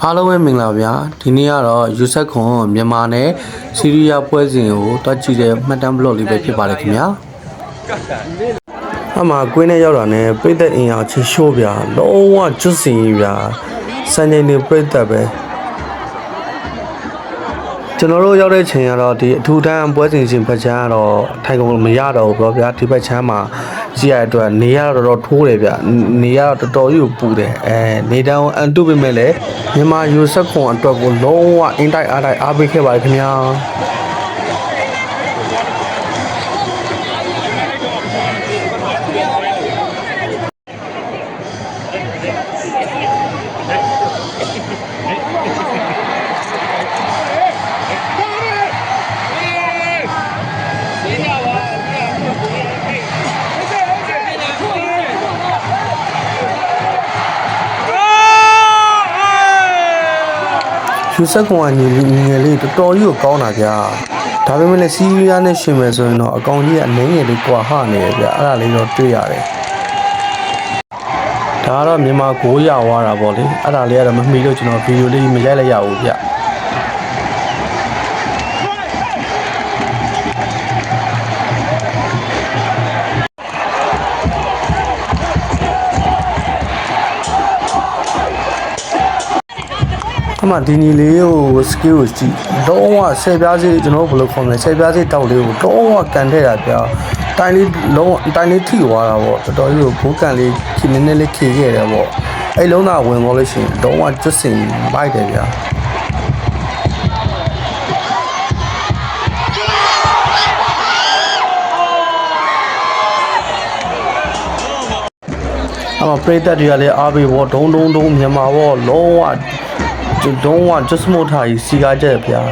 အားလုံးပဲမင်္ဂလာပါဗျာဒီနေ့ကတော့ယူဆက်ခွန်မြန်မာနဲ့ဆီးရီးယားပွဲစဉ်ကိုတွက်ကြည့်တဲ့မှတ်တမ်းဘလော့လေးပဲဖြစ်ပါတယ်ခင်ဗျာအမှကွင်းနဲ့ရောက်တာနဲ့ပြိသက်အင်အားချီရှိုးဗျာလုံးဝကျွတ်စင်ကြီးဗျာစံချိန်တွေပြိသက်ပဲကျွန်တော်တို့ရောက်တဲ့ချိန်ကတော့ဒီအထူးတန်းပွဲစဉ်ဖက်ချမ်းကတော့ထိုင်ကုန်မရတော့ဘူးဗျာဒီဖက်ချမ်းမှာကြည့်ရတဲ့အတွက်နေရတော့တော်ထိုးတယ်ဗျနေရတော့တော်တော်ကြီးကိုပူတယ်နေတောင်အန်တုပေမဲ့လည်းမြန်မာယူဆက်ခွန်အတွက်ကိုလုံးဝအင်တိုက်အားတိုက်အားပေးခဲ့ပါတယ်ခင်ဗျာယူဆက်ကွန်ကညီငယ်လေးတော်တော်ကြီးကိုကောင်းတာဗျာဒါပေမဲ့လည်းစီးရီးယားနဲ့ရှင်မယ်ဆိုရင်တော့အကောင်ကြီးကအနှင်းငယ်လေးကွာဟနေရဗျာအဲ့ဒါလေးတော့တွေ့ရတယ်ဒါကတော့မြန်မာကိုရဝါတာပေါ့လေအဲ့ဒါလေးကတော့မမှီလို့ကျွန်တော်ဗီဒီယိုလေးမရိုက်လိုက်ရဘူးဗျအမှဒီနီလေးကို skill ကိုကြည့်လုံးဝဆယ်ပြားစီကျွန်တော်ဘယ်လိုခေါ်မလဲဆယ်ပြားစီတောက်လေးကိုလုံးဝကန်ထည့်တာပြတိုင်းလေးလုံးတိုင်းလေးထိသွားတာပေါ့တော်တော်ကြီးကိုဘိုးကန်လေးခင်းနေလေးခေခဲ့တယ်ပေါ့အဲ့လုံးသာဝင်သွားလို့ရှိရင်လုံးဝကျွတ်စင်မိုက်တယ်ဗျာအမှပရိသတ်တွေကလည်းအားပေးဖို့ဒုံမြန်မာပေါ့လုံးဝjust မို့ထားကြီးစီကားချက်ဗျာ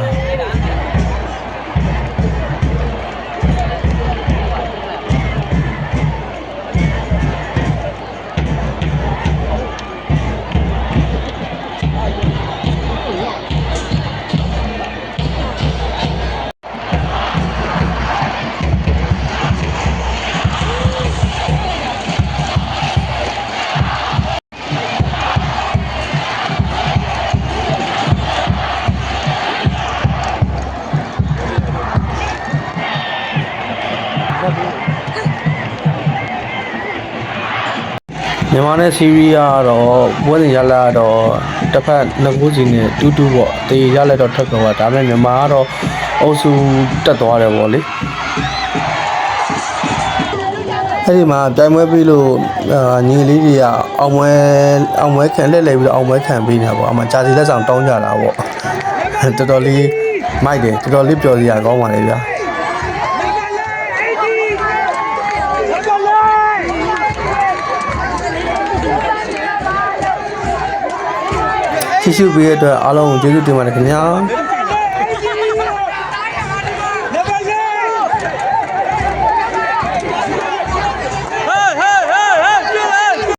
မြန်မာနဲ့ဆီးရီးယားကတော့ပွဲစဉ်ရလာတော့တစ်ဖက်နှစ်ကိုးစီနဲ့တူးပေါ့တေးရလက်တော့ထွက်တော့ဒါပေမဲ့မြန်မာကတော့အုပ်စုတက်သွားတယ်ပေါ့လေအဲ့ဒီမှာပြိုင်ပွဲပြီးလို့ညီလေးတွေကအောင်ပွဲခံလှည့်ပြီးတော့အောင်ပွဲခံပြီးနေတာပေါ့အမှဂျာစီလက်ဆောင်တောင်းကြတာပေါ့တော်တော်လေးမိုက်တယ်တော်တော်လေးပျော်စရာကောင်းပါလေဗျာကြည့်ရှုပေးတဲ့အတွက်အားလုံးကိုကျေးဇူးတင်ပါတယ်ခင်ဗျာ